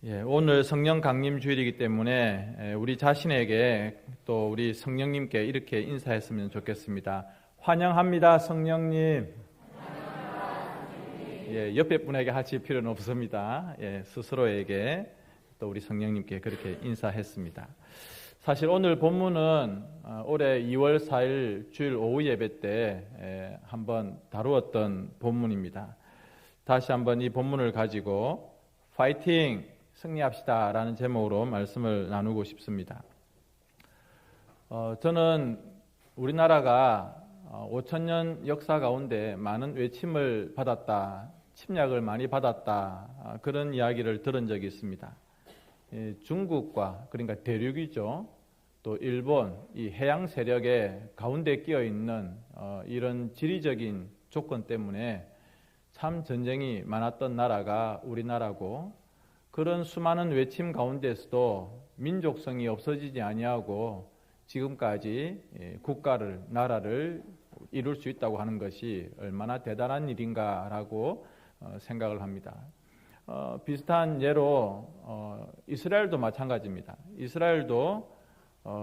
오늘 성령 강림 주일이기 때문에 우리 자신에게 또 우리 성령님께 이렇게 인사했으면 좋겠습니다. 환영합니다, 성령님. 옆에 분에게 하실 필요는 없습니다. 스스로에게 또 우리 성령님께 그렇게 인사했습니다. 사실 오늘 본문은 올해 2월 4일 주일 오후 예배 때 한번 다루었던 본문입니다. 다시 한번 이 본문을 가지고 파이팅! 승리합시다 라는 제목으로 말씀을 나누고 싶습니다. 저는 우리나라가 5천년 역사 가운데 많은 외침을 받았다, 침략을 많이 받았다, 그런 이야기를 들은 적이 있습니다. 중국과, 그러니까 대륙이죠, 또 일본, 이 해양 세력의 가운데 끼어 있는 이런 지리적인 조건 때문에 참 전쟁이 많았던 나라가 우리나라고, 그런 수많은 외침 가운데서도 민족성이 없어지지 아니하고 지금까지 국가를, 나라를 이룰 수 있다고 하는 것이 얼마나 대단한 일인가라고 생각을 합니다. 비슷한 예로 이스라엘도 마찬가지입니다. 이스라엘도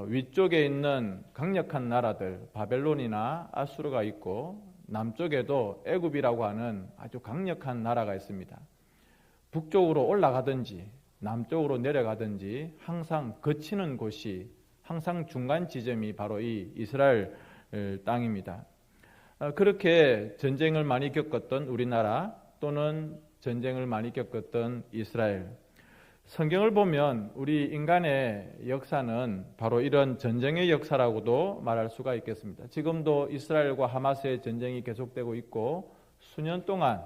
위쪽에 있는 강력한 나라들, 바벨론이나 아수르가 있고, 남쪽에도 애굽이라고 하는 아주 강력한 나라가 있습니다. 북쪽으로 올라가든지 남쪽으로 내려가든지 항상 거치는 곳이, 항상 중간 지점이 바로 이 이스라엘 땅입니다. 그렇게 전쟁을 많이 겪었던 우리나라, 또는 전쟁을 많이 겪었던 이스라엘, 성경을 보면 우리 인간의 역사는 바로 이런 전쟁의 역사라고도 말할 수가 있겠습니다. 지금도 이스라엘과 하마스의 전쟁이 계속되고 있고, 수년 동안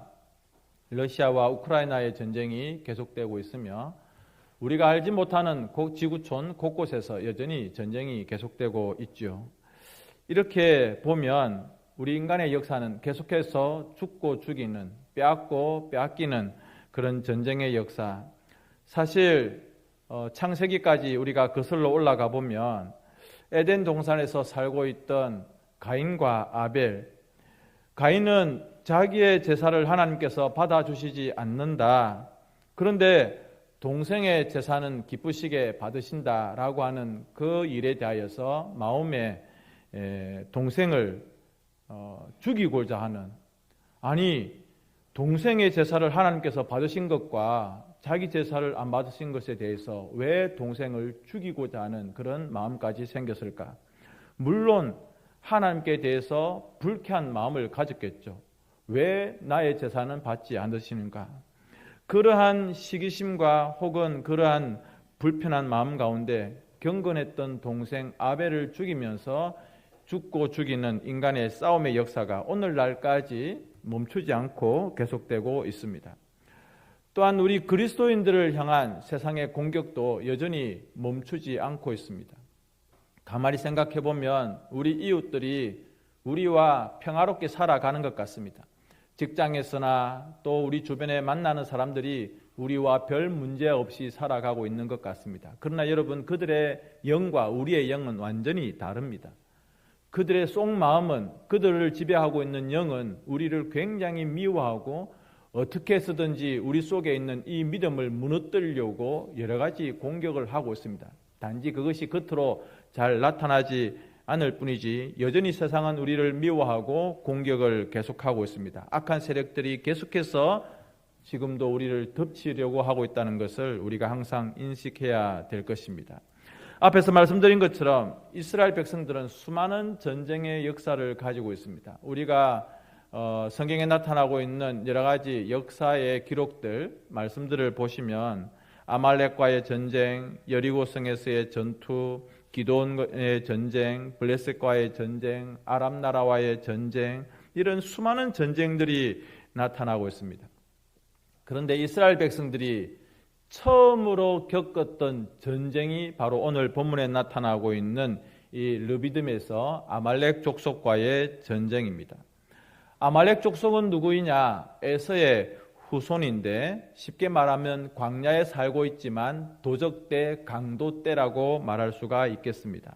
러시아와 우크라이나의 전쟁이 계속되고 있으며, 우리가 알지 못하는 지구촌 곳곳에서 여전히 전쟁이 계속되고 있죠. 이렇게 보면 우리 인간의 역사는 계속해서 죽고 죽이는, 빼앗고 빼앗기는 그런 전쟁의 역사. 사실 창세기까지 우리가 거슬러 올라가 보면 에덴 동산에서 살고 있던 가인과 아벨, 가인은 자기의 제사를 하나님께서 받아주시지 않는다, 그런데 동생의 제사는 기쁘시게 받으신다라고 하는 그 일에 대하여서 마음에 동생을 죽이고자 하는, 아니 동생의 제사를 하나님께서 받으신 것과 자기 제사를 안 받으신 것에 대해서 왜 동생을 죽이고자 하는 그런 마음까지 생겼을까? 물론 하나님께 대해서 불쾌한 마음을 가졌겠죠. 왜 나의 제사는 받지 않으시는가? 그러한 시기심과 혹은 그러한 불편한 마음 가운데 경건했던 동생 아벨을 죽이면서 죽고 죽이는 인간의 싸움의 역사가 오늘날까지 멈추지 않고 계속되고 있습니다. 또한 우리 그리스도인들을 향한 세상의 공격도 여전히 멈추지 않고 있습니다. 가만히 생각해 보면 우리 이웃들이 우리와 평화롭게 살아가는 것 같습니다. 직장에서나 또 우리 주변에 만나는 사람들이 우리와 별 문제 없이 살아가고 있는 것 같습니다. 그러나 여러분, 그들의 영과 우리의 영은 완전히 다릅니다. 그들의 속마음은, 그들을 지배하고 있는 영은 우리를 굉장히 미워하고 어떻게 해서든지 우리 속에 있는 이 믿음을 무너뜨리려고 여러 가지 공격을 하고 있습니다. 단지 그것이 겉으로 잘 나타나지 않을 뿐이지 여전히 세상은 우리를 미워하고 공격을 계속하고 있습니다. 악한 세력들이 계속해서 지금도 우리를 덮치려고 하고 있다는 것을 우리가 항상 인식해야 될 것입니다. 앞에서 말씀드린 것처럼 이스라엘 백성들은 수많은 전쟁의 역사를 가지고 있습니다. 우리가 성경에 나타나고 있는 여러 가지 역사의 기록들, 말씀들을 보시면 아말렉과의 전쟁, 여리고성에서의 전투, 기드온의 전쟁, 블레셋과의 전쟁, 아람 나라와의 전쟁, 이런 수많은 전쟁들이 나타나고 있습니다. 그런데 이스라엘 백성들이 처음으로 겪었던 전쟁이 바로 오늘 본문에 나타나고 있는 이 르비딤에서 아말렉 족속과의 전쟁입니다. 아말렉 족속은 누구이냐? 에서의 후손인데, 쉽게 말하면 광야에 살고 있지만 도적대, 강도대라고 말할 수가 있겠습니다.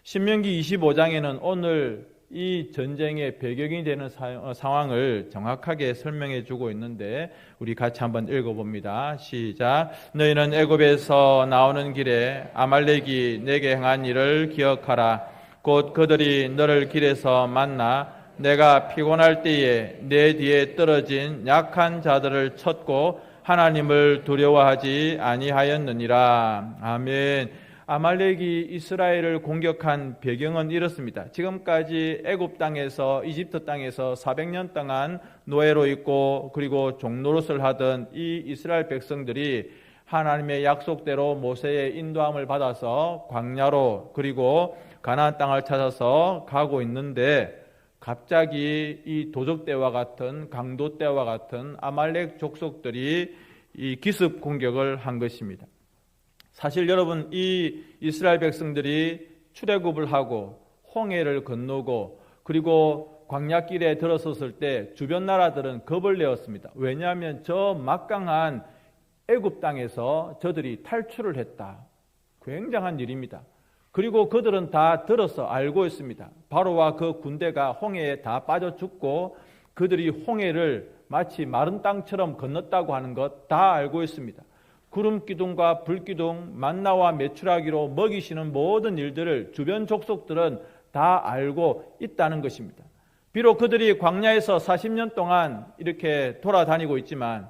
신명기 25장에는 오늘 이 전쟁의 배경이 되는 상황을 정확하게 설명해 주고 있는데 우리 같이 한번 읽어봅니다. 시작. 너희는 애굽에서 나오는 길에 아말렉이 내게 행한 일을 기억하라. 곧 그들이 너를 길에서 만나 내가 피곤할 때에 내 뒤에 떨어진 약한 자들을 쳤고 하나님을 두려워하지 아니하였느니라. 아멘. 아말렉이 이스라엘을 공격한 배경은 이렇습니다. 지금까지 애굽 땅에서 이집트 땅에서 400년 동안 노예로 있고 그리고 종노릇을 하던 이 이스라엘 백성들이 하나님의 약속대로 모세의 인도함을 받아서 광야로 그리고 가나안 땅을 찾아서 가고 있는데 갑자기 이 도적 때와 같은 강도 때와 같은 아말렉 족속들이 이 기습 공격을 한 것입니다. 사실 여러분 이 이스라엘 백성들이 출애굽을 하고 홍해를 건너고 그리고 광야길에 들어섰을 때 주변 나라들은 겁을 내었습니다. 왜냐하면 저 막강한 애굽 땅에서 저들이 탈출을 했다. 굉장한 일입니다. 그리고 그들은 다 들어서 알고 있습니다. 바로와 그 군대가 홍해에 다 빠져 죽고 그들이 홍해를 마치 마른 땅처럼 건넜다고 하는 것 다 알고 있습니다. 구름 기둥과 불 기둥, 만나와 메추라기로 먹이시는 모든 일들을 주변 족속들은 다 알고 있다는 것입니다. 비록 그들이 광야에서 40년 동안 이렇게 돌아다니고 있지만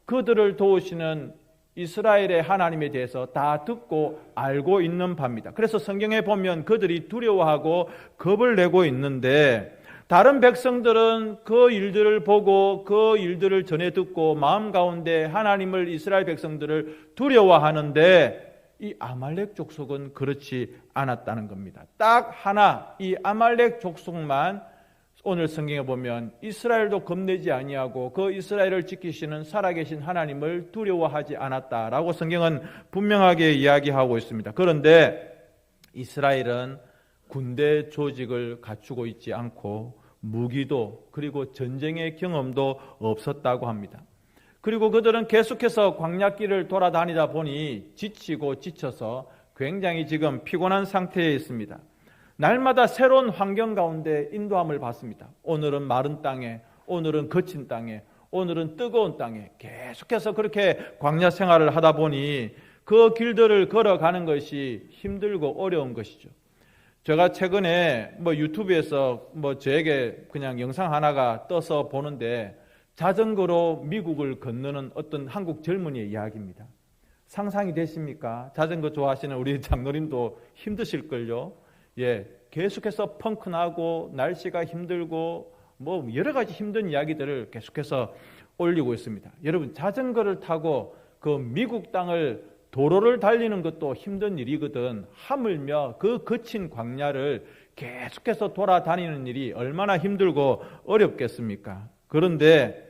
그들을 도우시는 이스라엘의 하나님에 대해서 다 듣고 알고 있는 바입니다. 그래서 성경에 보면 그들이 두려워하고 겁을 내고 있는데 다른 백성들은 그 일들을 보고 그 일들을 전해 듣고 마음 가운데 하나님을 이스라엘 백성들을 두려워하는데 이 아말렉 족속은 그렇지 않았다는 겁니다. 딱 하나 이 아말렉 족속만 오늘 성경에 보면 이스라엘도 겁내지 아니하고 그 이스라엘을 지키시는 살아계신 하나님을 두려워하지 않았다라고 성경은 분명하게 이야기하고 있습니다. 그런데 이스라엘은 군대 조직을 갖추고 있지 않고 무기도 그리고 전쟁의 경험도 없었다고 합니다. 그리고 그들은 계속해서 광야길을 돌아다니다 보니 지치고 지쳐서 굉장히 지금 피곤한 상태에 있습니다. 날마다 새로운 환경 가운데 인도함을 받습니다. 오늘은 마른 땅에, 오늘은 거친 땅에, 오늘은 뜨거운 땅에 계속해서 그렇게 광야 생활을 하다 보니 그 길들을 걸어가는 것이 힘들고 어려운 것이죠. 제가 최근에 유튜브에서 저에게 그냥 영상 하나가 떠서 보는데 자전거로 미국을 건너는 어떤 한국 젊은이의 이야기입니다. 상상이 되십니까? 자전거 좋아하시는 우리 장로님도 힘드실걸요? 예, 계속해서 펑크나고 날씨가 힘들고 여러 가지 힘든 이야기들을 계속해서 올리고 있습니다. 여러분 자전거를 타고 그 미국 땅을 도로를 달리는 것도 힘든 일이거든. 하물며 그 거친 광야를 계속해서 돌아다니는 일이 얼마나 힘들고 어렵겠습니까? 그런데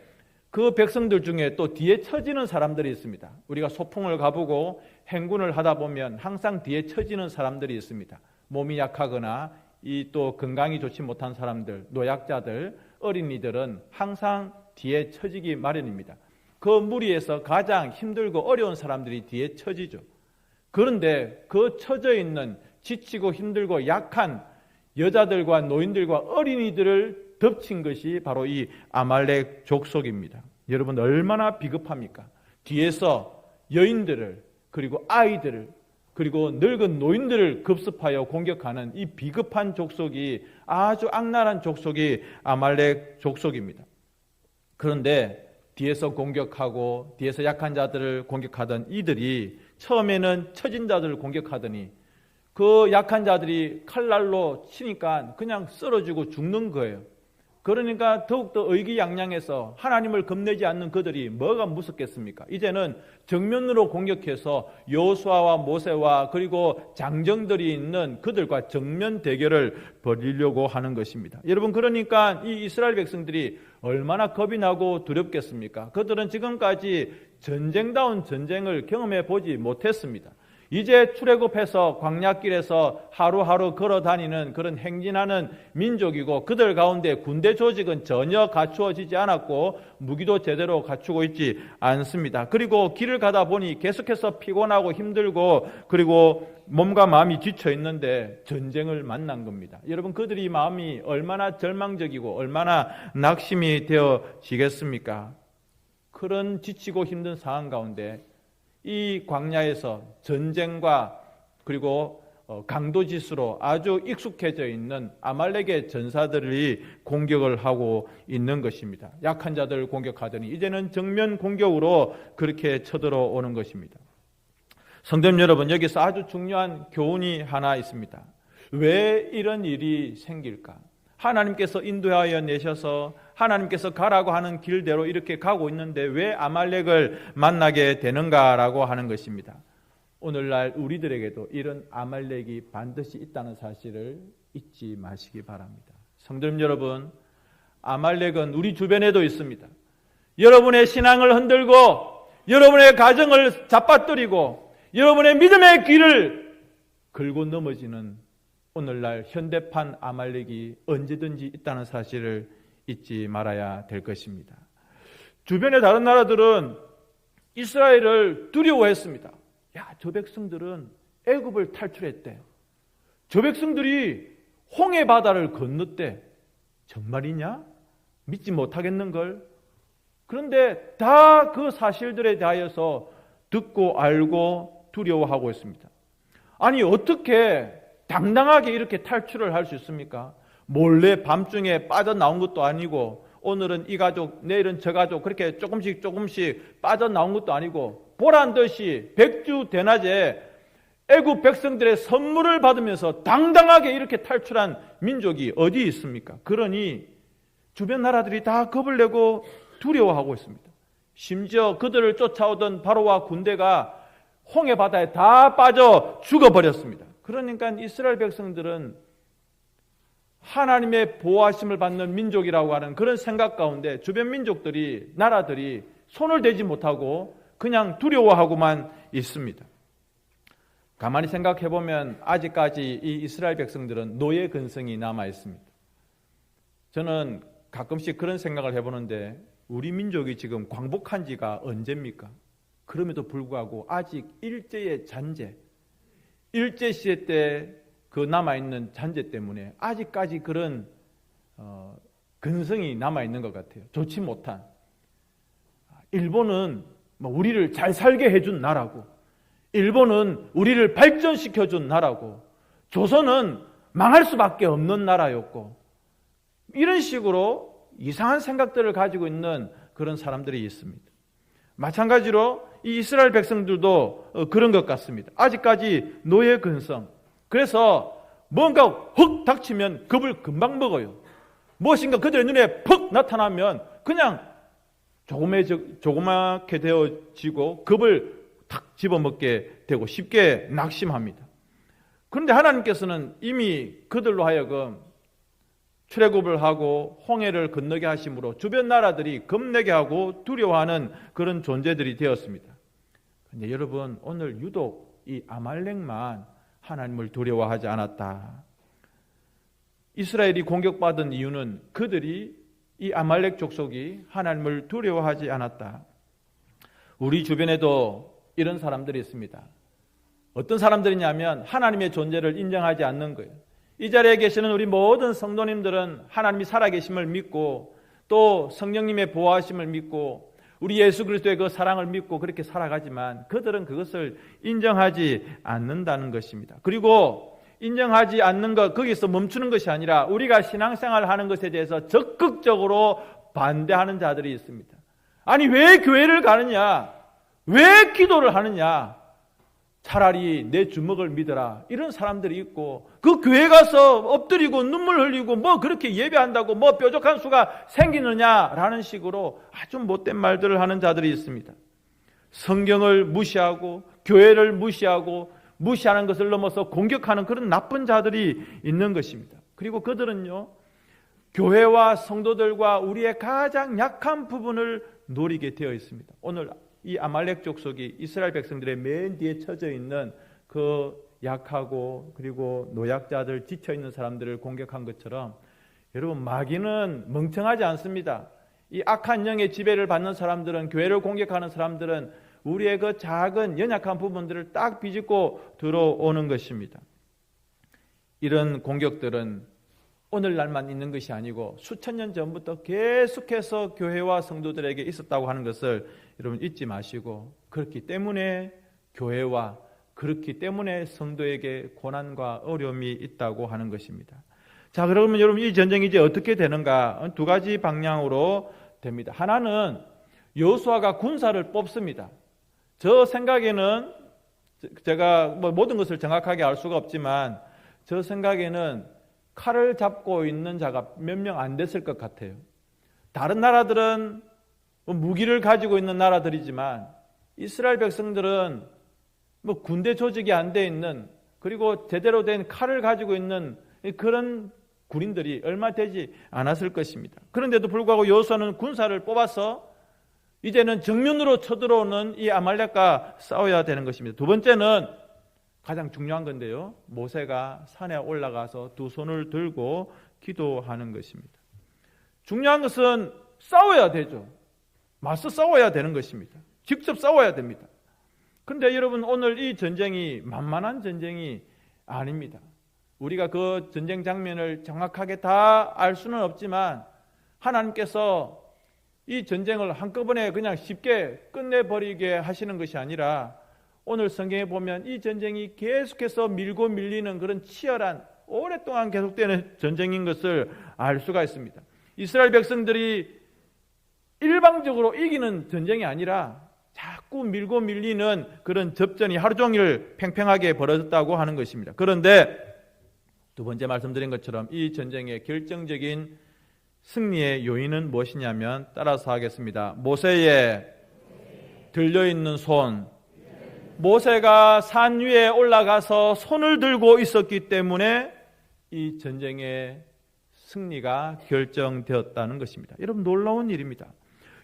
그 백성들 중에 또 뒤에 처지는 사람들이 있습니다. 우리가 소풍을 가보고 행군을 하다 보면 항상 뒤에 처지는 사람들이 있습니다. 몸이 약하거나 이 또 건강이 좋지 못한 사람들, 노약자들, 어린이들은 항상 뒤에 처지기 마련입니다. 그 무리에서 가장 힘들고 어려운 사람들이 뒤에 처지죠. 그런데 그 처져 있는 지치고 힘들고 약한 여자들과 노인들과 어린이들을 덮친 것이 바로 이 아말렉 족속입니다. 여러분 얼마나 비겁합니까? 뒤에서 여인들을 그리고 아이들을 그리고 늙은 노인들을 급습하여 공격하는 이 비겁한 족속이 아주 악랄한 족속이 아말렉 족속입니다. 그런데 뒤에서 공격하고 뒤에서 약한 자들을 공격하던 이들이 처음에는 처진 자들을 공격하더니 그 약한 자들이 칼날로 치니까 그냥 쓰러지고 죽는 거예요. 그러니까 더욱더 의기양양해서 하나님을 겁내지 않는 그들이 뭐가 무섭겠습니까? 이제는 정면으로 공격해서 여호수아와 모세와 그리고 장정들이 있는 그들과 정면 대결을 벌이려고 하는 것입니다. 여러분 그러니까 이 이스라엘 백성들이 얼마나 겁이 나고 두렵겠습니까? 그들은 지금까지 전쟁다운 전쟁을 경험해 보지 못했습니다. 이제 출애굽해서 광야길에서 하루하루 걸어다니는 그런 행진하는 민족이고 그들 가운데 군대 조직은 전혀 갖추어지지 않았고 무기도 제대로 갖추고 있지 않습니다. 그리고 길을 가다 보니 계속해서 피곤하고 힘들고 그리고 몸과 마음이 지쳐 있는데 전쟁을 만난 겁니다. 여러분, 그들이 마음이 얼마나 절망적이고 얼마나 낙심이 되어지겠습니까? 그런 지치고 힘든 상황 가운데 이 광야에서 전쟁과 그리고 강도짓으로 아주 익숙해져 있는 아말렉의 전사들이 공격을 하고 있는 것입니다. 약한 자들을 공격하더니 이제는 정면 공격으로 그렇게 쳐들어오는 것입니다. 성도님 여러분, 여기서 아주 중요한 교훈이 하나 있습니다. 왜 이런 일이 생길까? 하나님께서 인도하여 내셔서 하나님께서 가라고 하는 길대로 이렇게 가고 있는데 왜 아말렉을 만나게 되는가라고 하는 것입니다. 오늘날 우리들에게도 이런 아말렉이 반드시 있다는 사실을 잊지 마시기 바랍니다. 성도님 여러분, 아말렉은 우리 주변에도 있습니다. 여러분의 신앙을 흔들고 여러분의 가정을 잡아뜨리고 여러분의 믿음의 길을 긁고 넘어지는 오늘날 현대판 아말렉이 언제든지 있다는 사실을 잊지 말아야 될 것입니다. 주변의 다른 나라들은 이스라엘을 두려워했습니다. 야, 저 백성들은 애굽을 탈출했대. 저 백성들이 홍해 바다를 건넜대. 정말이냐? 믿지 못하겠는걸? 그런데 다 그 사실들에 대하여서 듣고 알고 두려워하고 있습니다. 아니, 어떻게 당당하게 이렇게 탈출을 할 수 있습니까? 몰래 밤중에 빠져나온 것도 아니고 오늘은 이 가족, 내일은 저 가족 그렇게 조금씩 빠져나온 것도 아니고 보란듯이 백주대낮에 애굽 백성들의 선물을 받으면서 당당하게 이렇게 탈출한 민족이 어디 있습니까? 그러니 주변 나라들이 다 겁을 내고 두려워하고 있습니다. 심지어 그들을 쫓아오던 바로와 군대가 홍해 바다에 다 빠져 죽어버렸습니다. 그러니까 이스라엘 백성들은 하나님의 보호하심을 받는 민족이라고 하는 그런 생각 가운데 주변 민족들이, 나라들이 손을 대지 못하고 그냥 두려워하고만 있습니다. 가만히 생각해 보면 아직까지 이 이스라엘 백성들은 노예 근성이 남아 있습니다. 저는 가끔씩 그런 생각을 해보는데 우리 민족이 지금 광복한 지가 언제입니까? 그럼에도 불구하고 아직 일제의 잔재, 일제시대 때 그 남아있는 잔재 때문에 아직까지 그런 근성이 남아있는 것 같아요. 좋지 못한. 일본은 우리를 잘 살게 해준 나라고, 일본은 우리를 발전시켜준 나라고, 조선은 망할 수밖에 없는 나라였고, 이런 식으로 이상한 생각들을 가지고 있는 그런 사람들이 있습니다. 마찬가지로 이 이스라엘 백성들도 그런 것 같습니다. 아직까지 노예 근성. 그래서 뭔가 훅 닥치면 겁을 금방 먹어요. 무엇인가 그들의 눈에 퍽 나타나면 그냥 조그맣게 되어지고 겁을 탁 집어먹게 되고 쉽게 낙심합니다. 그런데 하나님께서는 이미 그들로 하여금 출애굽을 하고 홍해를 건너게 하심으로 주변 나라들이 겁내게 하고 두려워하는 그런 존재들이 되었습니다. 그런데 여러분, 오늘 유독 이 아말렉만 하나님을 두려워하지 않았다. 이스라엘이 공격받은 이유는 그들이, 이 아말렉 족속이 하나님을 두려워하지 않았다. 우리 주변에도 이런 사람들이 있습니다. 어떤 사람들이냐면 하나님의 존재를 인정하지 않는 거예요. 이 자리에 계시는 우리 모든 성도님들은 하나님이 살아계심을 믿고 또 성령님의 보호하심을 믿고 우리 예수 그리스도의 그 사랑을 믿고 그렇게 살아가지만 그들은 그것을 인정하지 않는다는 것입니다. 그리고 인정하지 않는 것, 거기서 멈추는 것이 아니라 우리가 신앙생활을 하는 것에 대해서 적극적으로 반대하는 자들이 있습니다. 아니, 왜 교회를 가느냐? 왜 기도를 하느냐? 차라리 내 주먹을 믿어라. 이런 사람들이 있고, 그 교회 가서 엎드리고 눈물 흘리고 뭐 그렇게 예배한다고 뭐 뾰족한 수가 생기느냐라는 식으로 아주 못된 말들을 하는 자들이 있습니다. 성경을 무시하고 교회를 무시하고 무시하는 것을 넘어서 공격하는 그런 나쁜 자들이 있는 것입니다. 그리고 그들은요, 교회와 성도들과 우리의 가장 약한 부분을 노리게 되어 있습니다. 오늘 이 아말렉 족속이 이스라엘 백성들의 맨 뒤에 쳐져 있는 그 약하고 그리고 노약자들, 지쳐있는 사람들을 공격한 것처럼 여러분, 마귀는 멍청하지 않습니다. 이 악한 영의 지배를 받는 사람들은, 교회를 공격하는 사람들은 우리의 그 작은 연약한 부분들을 딱 비집고 들어오는 것입니다. 이런 공격들은 오늘날만 있는 것이 아니고 수천 년 전부터 계속해서 교회와 성도들에게 있었다고 하는 것을 여러분 잊지 마시고, 그렇기 때문에 교회와 그렇기 때문에 성도에게 고난과 어려움이 있다고 하는 것입니다. 자, 그러면 여러분 이 전쟁이 이제 어떻게 되는가? 두 가지 방향으로 됩니다. 하나는 여호수아가 군사를 뽑습니다. 저 생각에는, 제가 모든 것을 정확하게 알 수가 없지만 저 생각에는 칼을 잡고 있는 자가 몇 명 안 됐을 것 같아요. 다른 나라들은 무기를 가지고 있는 나라들이지만 이스라엘 백성들은 군대 조직이 안 돼 있는, 그리고 제대로 된 칼을 가지고 있는 그런 군인들이 얼마 되지 않았을 것입니다. 그런데도 불구하고 여호수아는 군사를 뽑아서 이제는 정면으로 쳐들어오는 이 아말렉과 싸워야 되는 것입니다. 두 번째는 가장 중요한 건데요, 모세가 산에 올라가서 두 손을 들고 기도하는 것입니다. 중요한 것은 싸워야 되죠. 맞서 싸워야 되는 것입니다. 직접 싸워야 됩니다. 그런데 여러분, 오늘 이 전쟁이 만만한 전쟁이 아닙니다. 우리가 그 전쟁 장면을 정확하게 다 알 수는 없지만 하나님께서 이 전쟁을 한꺼번에 그냥 쉽게 끝내버리게 하시는 것이 아니라 오늘 성경에 보면 이 전쟁이 계속해서 밀고 밀리는 그런 치열한, 오랫동안 계속되는 전쟁인 것을 알 수가 있습니다. 이스라엘 백성들이 일방적으로 이기는 전쟁이 아니라 자꾸 밀고 밀리는 그런 접전이 하루 종일 팽팽하게 벌어졌다고 하는 것입니다. 그런데 두 번째 말씀드린 것처럼 이 전쟁의 결정적인 승리의 요인은 무엇이냐면, 따라서 하겠습니다. 모세의 들려있는 손. 모세가 산 위에 올라가서 손을 들고 있었기 때문에 이 전쟁의 승리가 결정되었다는 것입니다. 여러분, 놀라운 일입니다.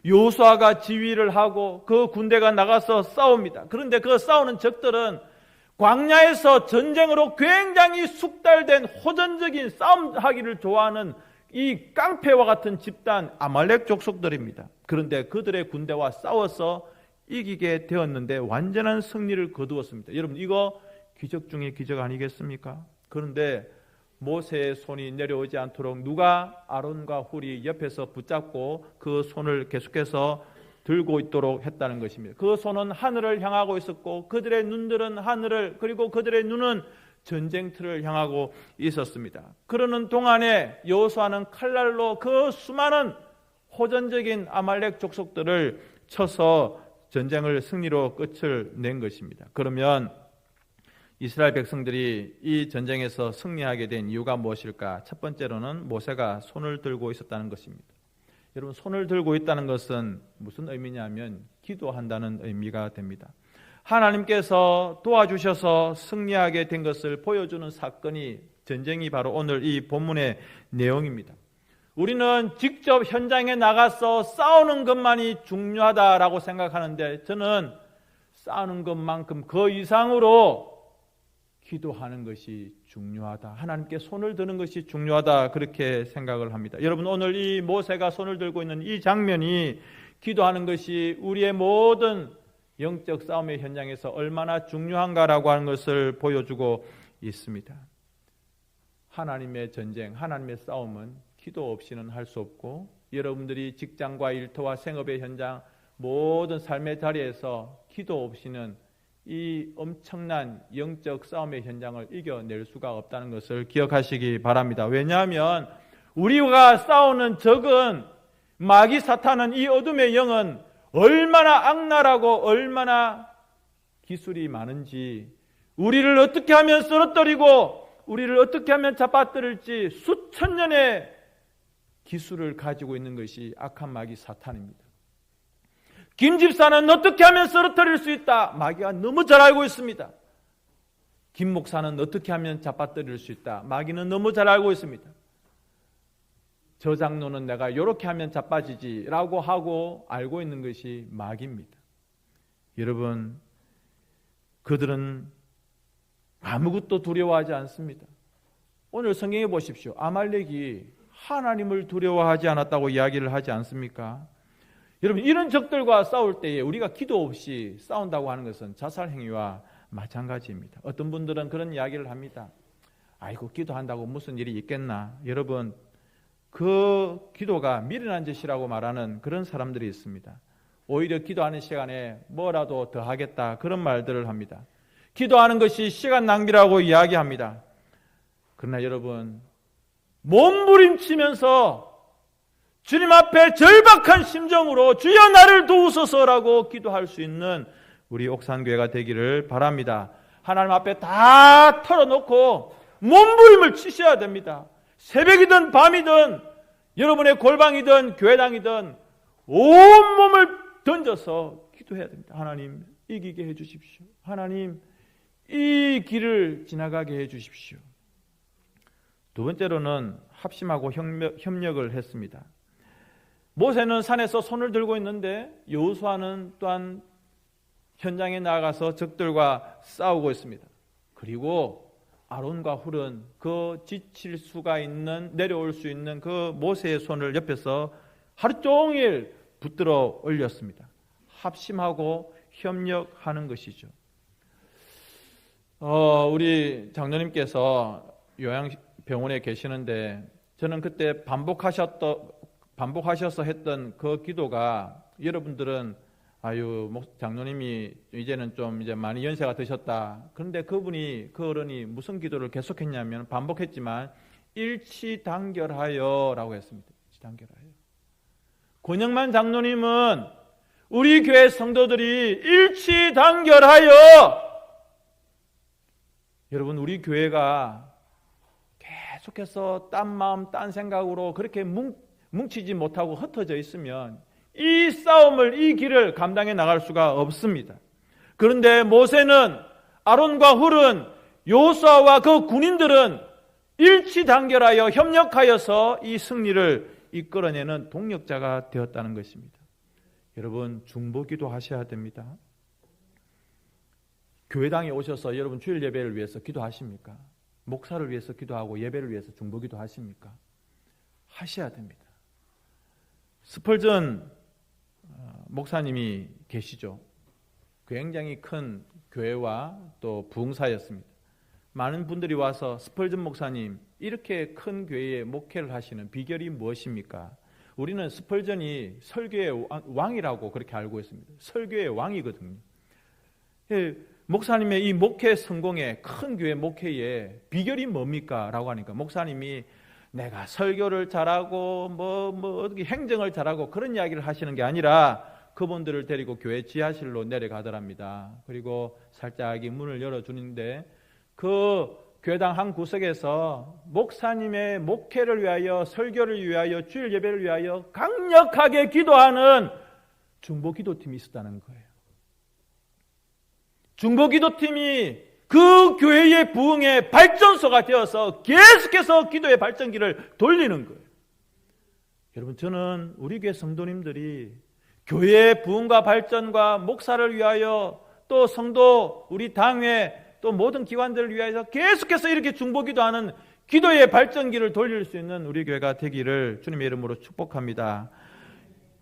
여호수아가 지휘를 하고 그 군대가 나가서 싸웁니다. 그런데 그 싸우는 적들은 광야에서 전쟁으로 굉장히 숙달된 호전적인 싸움하기를 좋아하는 이 깡패와 같은 집단 아말렉 족속들입니다. 그런데 그들의 군대와 싸워서 이기게 되었는데 완전한 승리를 거두었습니다. 여러분, 이거 기적 중에 기적 아니겠습니까? 그런데 모세의 손이 내려오지 않도록 누가? 아론과 훌이 옆에서 붙잡고 그 손을 계속해서 들고 있도록 했다는 것입니다. 그 손은 하늘을 향하고 있었고 그들의 눈들은 하늘을, 그리고 그들의 눈은 전쟁터를 향하고 있었습니다. 그러는 동안에 여호수아는 칼날로 그 수많은 호전적인 아말렉 족속들을 쳐서 전쟁을 승리로 끝을 낸 것입니다. 그러면 이스라엘 백성들이 이 전쟁에서 승리하게 된 이유가 무엇일까? 첫 번째로는 모세가 손을 들고 있었다는 것입니다. 여러분, 손을 들고 있다는 것은 무슨 의미냐면 기도한다는 의미가 됩니다. 하나님께서 도와주셔서 승리하게 된 것을 보여주는 사건이, 전쟁이 바로 오늘 이 본문의 내용입니다. 우리는 직접 현장에 나가서 싸우는 것만이 중요하다라고 생각하는데, 저는 싸우는 것만큼 그 이상으로 기도하는 것이 중요하다, 하나님께 손을 드는 것이 중요하다, 그렇게 생각을 합니다. 여러분, 오늘 이 모세가 손을 들고 있는 이 장면이 기도하는 것이 우리의 모든 영적 싸움의 현장에서 얼마나 중요한가라고 하는 것을 보여주고 있습니다. 하나님의 전쟁, 하나님의 싸움은 기도 없이는 할 수 없고, 여러분들이 직장과 일터와 생업의 현장, 모든 삶의 자리에서 기도 없이는 이 엄청난 영적 싸움의 현장을 이겨낼 수가 없다는 것을 기억하시기 바랍니다. 왜냐하면 우리가 싸우는 적은, 마귀 사탄은, 이 어둠의 영은 얼마나 악랄하고 얼마나 기술이 많은지, 우리를 어떻게 하면 쓰러뜨리고 우리를 어떻게 하면 잡아뜨릴지 수천 년의 기술을 가지고 있는 것이 악한 마귀 사탄입니다. 김 집사는 어떻게 하면 쓰러뜨릴 수 있다, 마귀가 너무 잘 알고 있습니다. 김 목사는 어떻게 하면 잡아뜨릴 수 있다, 마귀는 너무 잘 알고 있습니다. 저 장로는 내가 이렇게 하면 자빠지지 라고 하고 알고 있는 것이 마귀입니다. 여러분, 그들은 아무것도 두려워하지 않습니다. 오늘 성경에 보십시오. 아말렉이 하나님을 두려워하지 않았다고 이야기를 하지 않습니까? 여러분, 이런 적들과 싸울 때에 우리가 기도 없이 싸운다고 하는 것은 자살 행위와 마찬가지입니다. 어떤 분들은 그런 이야기를 합니다. 아이고, 기도한다고 무슨 일이 있겠나. 여러분, 그 기도가 미련한 짓이라고 말하는 그런 사람들이 있습니다. 오히려 기도하는 시간에 뭐라도 더 하겠다, 그런 말들을 합니다. 기도하는 것이 시간 낭비라고 이야기합니다. 그러나 여러분, 몸부림치면서 주님 앞에 절박한 심정으로 주여 나를 도우소서라고 기도할 수 있는 우리 옥산교회가 되기를 바랍니다. 하나님 앞에 다 털어놓고 몸부림을 치셔야 됩니다. 새벽이든 밤이든 여러분의 골방이든 교회당이든 온몸을 던져서 기도해야 됩니다. 하나님, 이기게 해주십시오. 하나님, 이 길을 지나가게 해주십시오. 두 번째로는 합심하고 협력을 했습니다. 모세는 산에서 손을 들고 있는데 여호수아는 또한 현장에 나가서 적들과 싸우고 있습니다. 그리고 아론과 훌은 그 지칠 수가 있는, 내려올 수 있는 그 모세의 손을 옆에서 하루 종일 붙들어 올렸습니다. 합심하고 협력하는 것이죠. 우리 장로님께서 요양병원에 계시는데 저는 그때 반복하셔서 했던 그 기도가, 여러분들은 아유, 장로님이 이제는 좀 이제 많이 연세가 드셨다. 그런데 그분이, 그 어른이 무슨 기도를 계속했냐면, 반복했지만 일치단결하여 라고 했습니다. 일치단결하여. 권영만 장로님은 우리 교회 성도들이 일치단결하여, 여러분, 우리 교회가 계속해서 딴 마음, 딴 생각으로 그렇게 뭉치지 못하고 흩어져 있으면 이 싸움을, 이 길을 감당해 나갈 수가 없습니다. 그런데 모세는, 아론과 훌은, 여호수아와 그 군인들은 일치단결하여 협력하여서 이 승리를 이끌어내는 동력자가 되었다는 것입니다. 여러분, 중보기도 하셔야 됩니다. 교회당에 오셔서 여러분 주일 예배를 위해서 기도하십니까? 목사를 위해서 기도하고 예배를 위해서 중보기도 하십니까? 하셔야 됩니다. 스펄전 목사님이 계시죠. 굉장히 큰 교회와 또 부흥사였습니다. 많은 분들이 와서 스펄전 목사님, 이렇게 큰 교회에 목회를 하시는 비결이 무엇입니까? 우리는 스펄전이 설교의 왕이라고 그렇게 알고 있습니다. 설교의 왕이거든요. 목사님의 이 목회 성공에, 큰 교회 목회에 비결이 뭡니까? 라고 하니까 목사님이 내가 설교를 잘하고 어떻게 행정을 잘하고 그런 이야기를 하시는 게 아니라 그분들을 데리고 교회 지하실로 내려가더랍니다. 그리고 살짝 문을 열어주는데 그 교회당 한 구석에서 목사님의 목회를 위하여, 설교를 위하여, 주일 예배를 위하여 강력하게 기도하는 중보기도팀이 있었다는 거예요. 중보기도팀이 그 교회의 부흥의 발전소가 되어서 계속해서 기도의 발전기를 돌리는 거예요. 여러분, 저는 우리 교회 성도님들이 교회의 부흥과 발전과 목사를 위하여, 또 성도, 우리 당회, 또 모든 기관들을 위하여 계속해서 이렇게 중보기도하는 기도의 발전기를 돌릴 수 있는 우리 교회가 되기를 주님의 이름으로 축복합니다.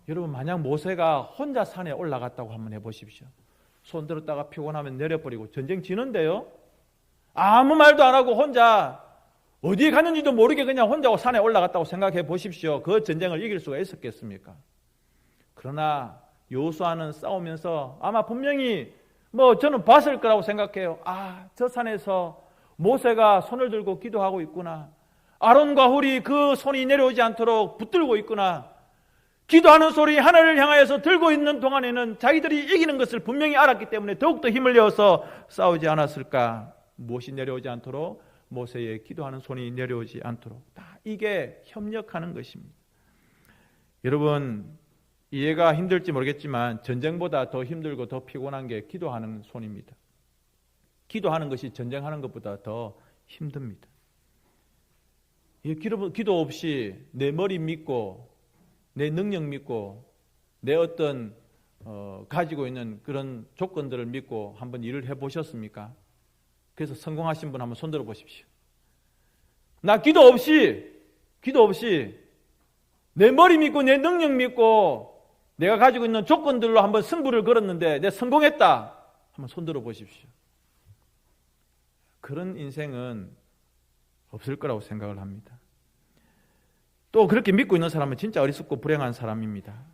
여러분, 만약 모세가 혼자 산에 올라갔다고 한번 해보십시오. 손 들었다가 피곤하면 내려버리고 전쟁 지는데요. 아무 말도 안 하고 혼자 어디에 갔는지도 모르게 그냥 혼자 산에 올라갔다고 생각해 보십시오. 그 전쟁을 이길 수가 있었겠습니까? 그러나 여호수아는 싸우면서 아마 분명히 저는 봤을 거라고 생각해요. 저 산에서 모세가 손을 들고 기도하고 있구나. 아론과 훌이 그 손이 내려오지 않도록 붙들고 있구나. 기도하는 소리 하늘을 향하여서 들고 있는 동안에는 자기들이 이기는 것을 분명히 알았기 때문에 더욱더 힘을 내어서 싸우지 않았을까. 무엇이 내려오지 않도록? 모세의 기도하는 손이 내려오지 않도록. 다 이게 협력하는 것입니다. 여러분, 이해가 힘들지 모르겠지만 전쟁보다 더 힘들고 더 피곤한 게 기도하는 손입니다. 기도하는 것이 전쟁하는 것보다 더 힘듭니다. 기도 없이 내 머리 믿고, 내 능력 믿고, 내 어떤 가지고 있는 그런 조건들을 믿고 한번 일을 해보셨습니까? 그래서 성공하신 분 한번 손들어 보십시오. 나 기도 없이 내 머리 믿고 내 능력 믿고 내가 가지고 있는 조건들로 한번 승부를 걸었는데 내가 성공했다. 한번 손들어 보십시오. 그런 인생은 없을 거라고 생각을 합니다. 또 그렇게 믿고 있는 사람은 진짜 어리석고 불행한 사람입니다.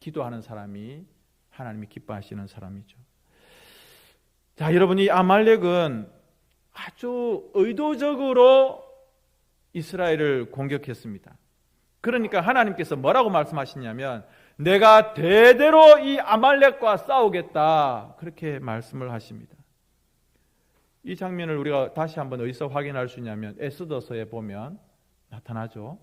기도하는 사람이 하나님이 기뻐하시는 사람이죠. 자, 여러분, 이 아말렉은 아주 의도적으로 이스라엘을 공격했습니다. 그러니까 하나님께서 뭐라고 말씀하시냐면 내가 대대로 이 아말렉과 싸우겠다, 그렇게 말씀을 하십니다. 이 장면을 우리가 다시 한번 어디서 확인할 수 있냐면 에스더서에 보면 나타나죠.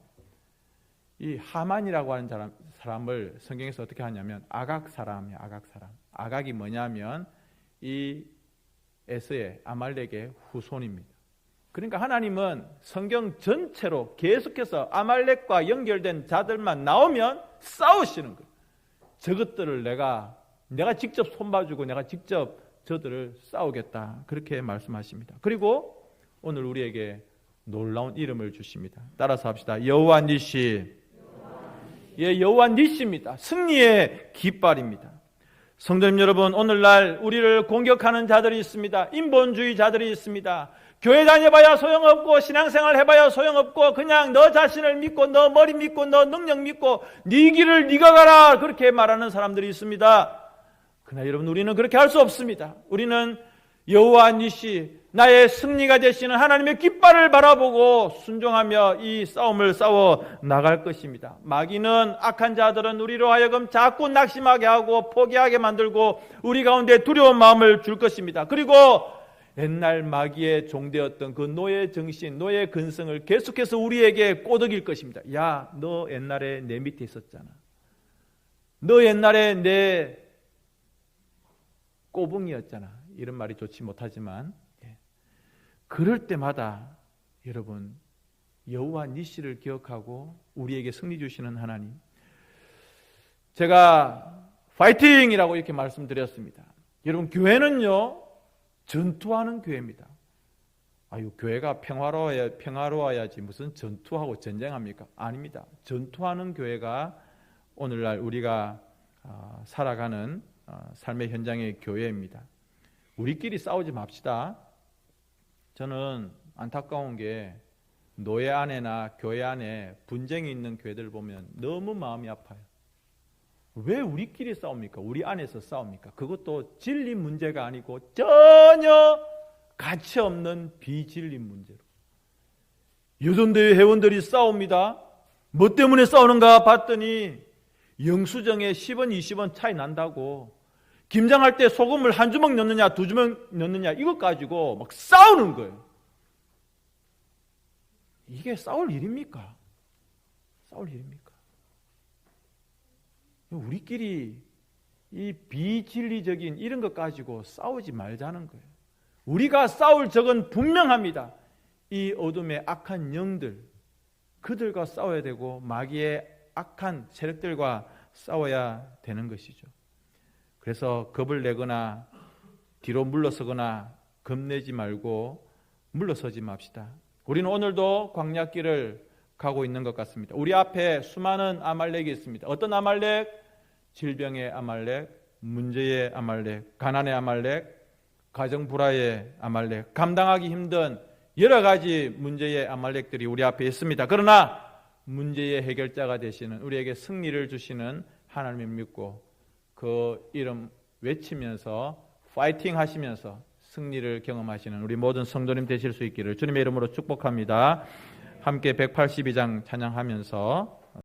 이 하만이라고 하는 사람을 성경에서 어떻게 하냐면 아각 사람이에요. 아각 사람. 아각이 뭐냐면 이 에서의 아말렉의 후손입니다. 그러니까 하나님은 성경 전체로 계속해서 아말렉과 연결된 자들만 나오면 싸우시는 거예요. 저것들을 내가 직접 손봐주고 내가 직접 저들을 싸우겠다, 그렇게 말씀하십니다. 그리고 오늘 우리에게 놀라운 이름을 주십니다. 따라서 합시다. 여호와 니시. 예, 여호와 니시입니다. 승리의 깃발입니다. 성도님 여러분, 오늘날 우리를 공격하는 자들이 있습니다. 인본주의자들이 있습니다. 교회 다녀봐야 소용없고 신앙생활 해봐야 소용없고 그냥 너 자신을 믿고 너 머리 믿고 너 능력 믿고 네 길을 네가 가라, 그렇게 말하는 사람들이 있습니다. 그러나 여러분, 우리는 그렇게 할 수 없습니다. 우리는 여호와 니시, 나의 승리가 되시는 하나님의 깃발을 바라보고 순종하며 이 싸움을 싸워 나갈 것입니다. 마귀는, 악한 자들은 우리로 하여금 자꾸 낙심하게 하고 포기하게 만들고 우리 가운데 두려운 마음을 줄 것입니다. 그리고 옛날 마귀의 종되었던 그 노예 정신, 노예 근성을 계속해서 우리에게 꼬드길 것입니다. 야, 너 옛날에 내 밑에 있었잖아. 너 옛날에 내 꼬붕이었잖아. 이런 말이 좋지 못하지만, 그럴 때마다 여러분, 여호와 니시를 기억하고 우리에게 승리 주시는 하나님, 제가 파이팅이라고 이렇게 말씀드렸습니다. 여러분, 교회는요 전투하는 교회입니다. 아유, 교회가 평화로워야지 무슨 전투하고 전쟁합니까? 아닙니다. 전투하는 교회가 오늘날 우리가 살아가는 삶의 현장의 교회입니다. 우리끼리 싸우지 맙시다. 저는 안타까운 게 노예 안에나 교회 안에 분쟁이 있는 교회들 보면 너무 마음이 아파요. 왜 우리끼리 싸웁니까? 우리 안에서 싸웁니까? 그것도 진리 문제가 아니고 전혀 가치 없는 비진리 문제로. 여전대회 회원들이 싸웁니다. 뭐 때문에 싸우는가 봤더니 영수증에 10원, 20원 차이 난다고, 김장할 때 소금을 한 주먹 넣느냐 두 주먹 넣느냐 이것 가지고 막 싸우는 거예요. 이게 싸울 일입니까? 싸울 일입니까? 우리끼리 이 비진리적인 이런 것 가지고 싸우지 말자는 거예요. 우리가 싸울 적은 분명합니다. 이 어둠의 악한 영들, 그들과 싸워야 되고 마귀의 악한 세력들과 싸워야 되는 것이죠. 그래서 겁을 내거나 뒤로 물러서거나 겁내지 말고 물러서지 맙시다. 우리는 오늘도 광야길을 가고 있는 것 같습니다. 우리 앞에 수많은 아말렉이 있습니다. 어떤 아말렉? 질병의 아말렉, 문제의 아말렉, 가난의 아말렉, 가정 불화의 아말렉, 감당하기 힘든 여러 가지 문제의 아말렉들이 우리 앞에 있습니다. 그러나 문제의 해결자가 되시는, 우리에게 승리를 주시는 하나님을 믿고 그 이름 외치면서 파이팅 하시면서 승리를 경험하시는 우리 모든 성도님 되실 수 있기를 주님의 이름으로 축복합니다. 함께 182장 찬양하면서